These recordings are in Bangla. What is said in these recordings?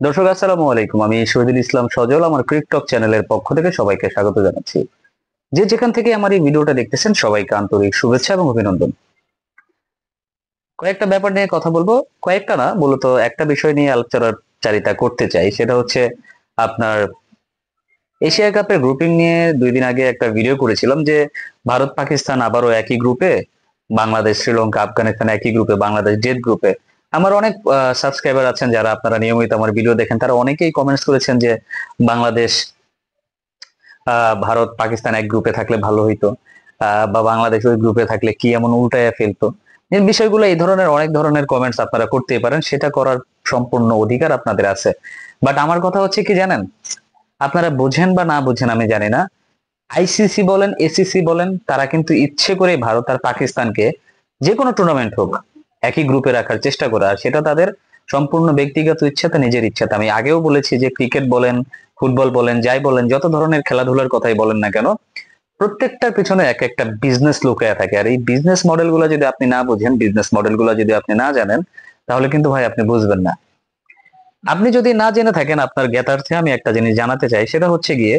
দর্শক আসসালামু আলাইকুম, আমি শহীদুল ইসলাম সজল আমার ক্রিকটক চ্যানেলের পক্ষ থেকে সবাইকে স্বাগত জানাচ্ছি। যে যেখান থেকে আমার এই ভিডিওটা দেখতেছেন সবাইকে আন্তরিক শুভেচ্ছা এবং অভিনন্দন। কয়েকটা ব্যাপার নিয়ে কথা বলবো, কয়েকটা না, মূলত একটা বিষয় নিয়ে আলোচনাচারিতা করতে চাই। সেটা হচ্ছে আপনার এশিয়া কাপের গ্রুপিং নিয়ে 2 দিন আগে একটা ভিডিও করেছিলাম যে ভারত পাকিস্তান আবারও একই গ্রুপে, বাংলাদেশ শ্রীলঙ্কা আফগানিস্তান একই গ্রুপে, বাংলাদেশ জেড গ্রুপে। আমার অনেক সাবস্ক্রাইবার আছেন যারা আপনারা নিয়মিত আমার ভিডিও দেখেন, তারা অনেকেই কমেন্টস করেছেন যে বাংলাদেশ ভারত পাকিস্তান এক গ্রুপে থাকলে ভালো হইতো, বা বাংলাদেশ ওই গ্রুপে থাকলে কি এমন উল্টায়া ফেলতো। এই বিষয়গুলো, এই ধরনের অনেক ধরনের কমেন্টস আপনারা করতেই পারেন, সেটা করার সম্পূর্ণ অধিকার আপনাদের আছে। বাট আমার কথা হচ্ছে কি জানেন, আপনারা বুঝেন বা না বুঝেন আমি জানি না, আইসিসি বলেন এসিসি বলেন, তারা কিন্তু ইচ্ছে করে ভারত আর পাকিস্তানকে যে কোনো টুর্নামেন্ট হোক একই গ্রুপে রাখার চেষ্টা করে, আর সেটা তাদের সম্পূর্ণ ব্যক্তিগত ইচ্ছাতে, নিজের ইচ্ছাতে। আমি আগেও বলেছি যে ক্রিকেট বলেন, ফুটবল বলেন, যাই বলেন, যত ধরনের খেলাধুলার কথাই বলেন না কেন, প্রত্যেকটার পিছনে এক একটা বিজনেস লুকায়া থাকে। আর এই বিজনেস মডেল গুলো যদি আপনি না বুঝেন, বিজনেস মডেল গুলো যদি আপনি না জানেন, তাহলে কিন্তু ভাই আপনি বুঝবেন না। আপনি যদি না জেনে থাকেন, আপনার জ্ঞাতার্থে আমি একটা জিনিস জানাতে চাই, সেটা হচ্ছে গিয়ে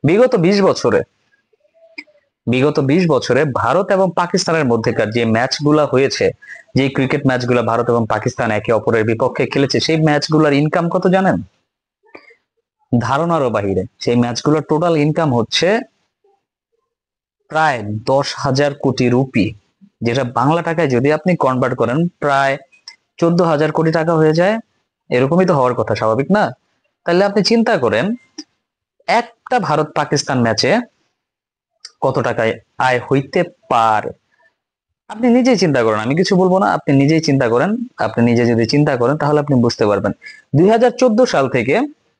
বিগত 20 বছরে, ভারত এবং পাকিস্তানের মধ্যেকার যে ম্যাচগুলা হয়েছে, যে ক্রিকেট ম্যাচগুলা ভারত এবং পাকিস্তান একে অপরের বিপক্ষে খেলেছে, সেই ম্যাচগুলোর ইনকাম কত জানেন? ধারণারও বাহিরে। সেই ম্যাচগুলোর টোটাল ইনকাম হচ্ছে প্রায় 10,000 কোটি রুপি, যেটা বাংলা টাকায় যদি আপনি কনভার্ট করেন, প্রায় 14,000 কোটি টাকা হয়ে যায়। এরকমই তো হওয়ার কথা, স্বাভাবিক না? তাহলে আপনি চিন্তা করেন, একটা ভারত পাকিস্তান ম্যাচে কত টাকায় আয় হইতে পারে। আপনি নিজেই চিন্তা করেন, আমি কিছু বলবো না, আপনি নিজেই চিন্তা করেন। আপনি নিজে যদি চিন্তা করেন তাহলে আপনি বুঝতে পারবেন। 2014 সাল থেকে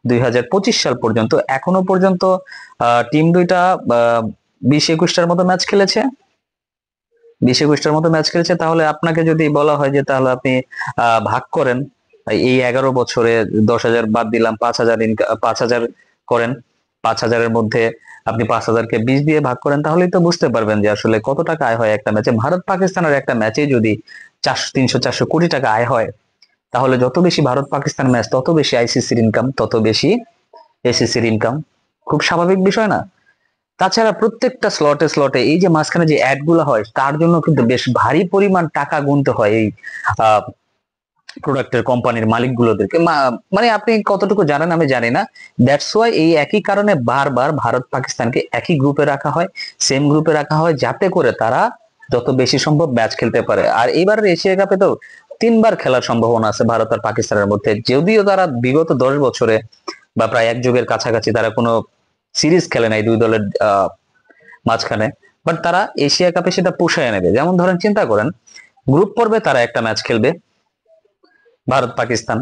2025 সাল পর্যন্ত, এখনো পর্যন্ত টিম দুইটা 20-21টার মতো ম্যাচ খেলেছে। 20-21টার মতো ম্যাচ খেলেছে। তাহলে আপনাকে যদি বলা হয় যে তাহলে আপনি ভাগ করেন, এই 11 বছরে 10,000 বাদ দিলাম, 5,000 5,000 করেন। 5,000-এর মধ্যে আপনি 5,000-কে 20 দিয়ে ভাগ করেন, তাহলেই তো বুঝতে পারবেন যে আসলে কত টাকা আয় হয় একটা ম্যাচে। ভারত পাকিস্তানের একটা ম্যাচে যদি 300-400 কোটি টাকা আয় হয়, তাহলে যত বেশি ভারত পাকিস্তান ম্যাচ, তত বেশি আইসিসির ইনকাম, তত বেশি এসিসির ইনকাম। খুব স্বাভাবিক বিষয় না? তাছাড়া প্রত্যেকটা স্লটে স্লটে এই যে মাঝখানে যে অ্যাড গুলো হয়, তার জন্য কিন্তু বেশ ভারী পরিমাণ টাকা গুনতে হয় এই প্রোডাক্টের কোম্পানির মালিকগুলোদেরকে। মানে আপনি কতটুকু জানেন আমি জানি না। দ্যাটস ওয়াই এই একই কারণে বারবার ভারত পাকিস্তানকে একই গ্রুপে রাখা হয়, সেম গ্রুপে রাখা হয়, যাতে করে তারা যত বেশি সম্ভব ম্যাচ খেলতে পারে। আর এবারের এশিয়া কাপে তো 3বার খেলার সম্ভাবনা আছে ভারত আর পাকিস্তানের মধ্যে, যদিও তারা বিগত 10 বছরে বা প্রায় এক যুগের কাছাকাছি তারা কোনো সিরিজ খেলে নাই দুই দলের মাঝখানে। বাট তারা এশিয়া কাপে সেটা পুষায় নেবে। যেমন ধরেন, চিন্তা করেন, গ্রুপ পর্বে তারা একটা ম্যাচ খেলবে, ভারত পাকিস্তান।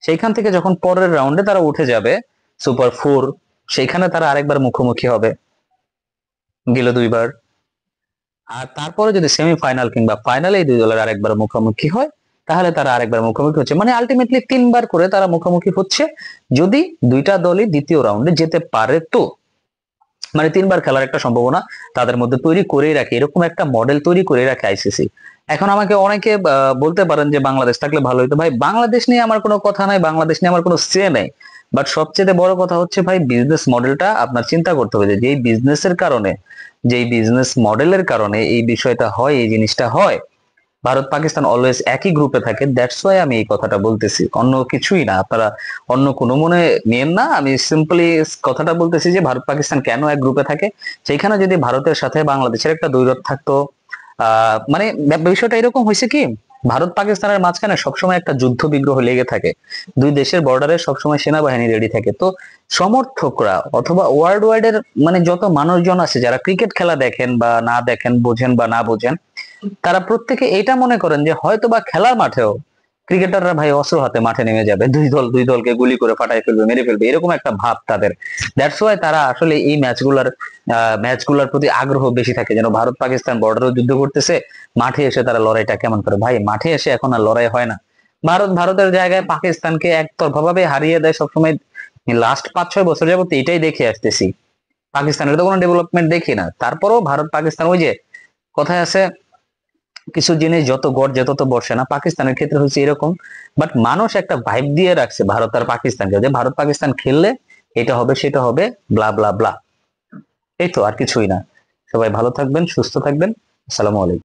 সেইখান থেকে যখন পরের রাউন্ডে তারা উঠে যাবে সুপার 4, সেইখানে তারা আরেকবার মুখোমুখি হবে, গেল 2বার। আর তারপরে যদি সেমিফাইনাল কিংবা ফাইনালে এই দুই দলের আরেকবার মুখোমুখি হয়, তাহলে তারা আরেকবার মুখোমুখি হচ্ছে, মানে আলটিমেটলি 3বার করে তারা মুখোমুখি হচ্ছে, যদি দুইটা দলই দ্বিতীয় রাউন্ডে যেতে পারে। তো মানে 3বার খেলার একটা সম্ভাবনা তাদের মধ্যে তৈরি করেই রাখে, এরকম একটা মডেল তৈরি করে রাখে আইসিসি। এখন আমাকে অনেকে বলতে পারেন যে বাংলাদেশ থাকলে ভালো হতো। ভাই, বাংলাদেশ নিয়ে আমার কোনো কথা নাই, বাংলাদেশ নিয়ে আমার কোনো সে নাই। বাট সবচেয়ে বড় কথা হচ্ছে ভাই, বিজনেস মডেলটা আপনার চিন্তা করতে হবে, যে যেই বিজনেসের কারণে, যেই বিজনেস মডেলের কারণে এই বিষয়টা হয়, এই জিনিসটা হয়, ভারত পাকিস্তান অলওয়েজ একই গ্রুপে থাকে। দ্যাটস ওয়াই আমি এই কথাটা বলতেছি, অন্য কিছুই না। আপনারা অন্য কোনো মনে নিয়েন না, আমি সিম্পলি কথাটা বলতেছি যে ভারত পাকিস্তান কেন এক গ্রুপে থাকে। সেইখানে যদি ভারতের সাথে বাংলাদেশের একটা দ্বৈরথ থাকতো, মানে বিষয়টা এরকম হয়েছে কি, ভারত পাকিস্তানের মাঝখানে সবসময় একটা যুদ্ধ বিগ্রহ লেগে থাকে, দুই দেশের বর্ডারে সবসময় সেনাবাহিনী রেডি থাকে। তো সমর্থকরা অথবা ওয়ার্ল্ড ওয়াইড এর মানে যত মানুষজন আছে, যারা ক্রিকেট খেলা দেখেন বা না দেখেন, বোঝেন বা না বোঝেন, তারা প্রত্যেকে এটা মনে করেন যে হয়তো বা খেলার মাঠেও ক্রিকেটাররা ভাই অস্ত্র হাতে মাঠে নেমে যাবে, দুই দলকে গুলি করে ফাটাই ফেলবে, মেরে ফেলবে, এরকম একটা ভাব তাদের। দ্যাটস ওয়াই তারা আসলে এই ম্যাচগুলোর প্রতি আগ্রহ বেশি থাকে, যেন ভারত পাকিস্তান বর্ডারেও যুদ্ধ করতেছে, মাঠে এসে তারা লড়াইটা কেমন করে। ভাই, মাঠে এসে এখন আর লড়াই হয় না। ভারতের জায়গায় পাকিস্তানকে একতরফা ভাবে হারিয়ে দেয় সবসময়। লাস্ট 5-6 বছর যাবত এটাই দেখে আসতেছি। পাকিস্তানের তো কোনো ডেভেলপমেন্ট দেখি না। তারপরেও ভারত পাকিস্তান, ওই যে কথায় আছে, কিছু জিনিস যত গড় যেত তো বসে না, পাকিস্তানের ক্ষেত্রে হচ্ছে এরকম। বাট মানুষ একটা ভাইব দিয়ে রাখছে ভারত আর পাকিস্তানকে, যে ভারত পাকিস্তান খেললে এটা হবে সেটা হবে, ব্লা ব্লা ব্লা। এই তো, আর কিছুই না। সবাই ভালো থাকবেন, সুস্থ থাকবেন। আসসালামু আলাইকুম।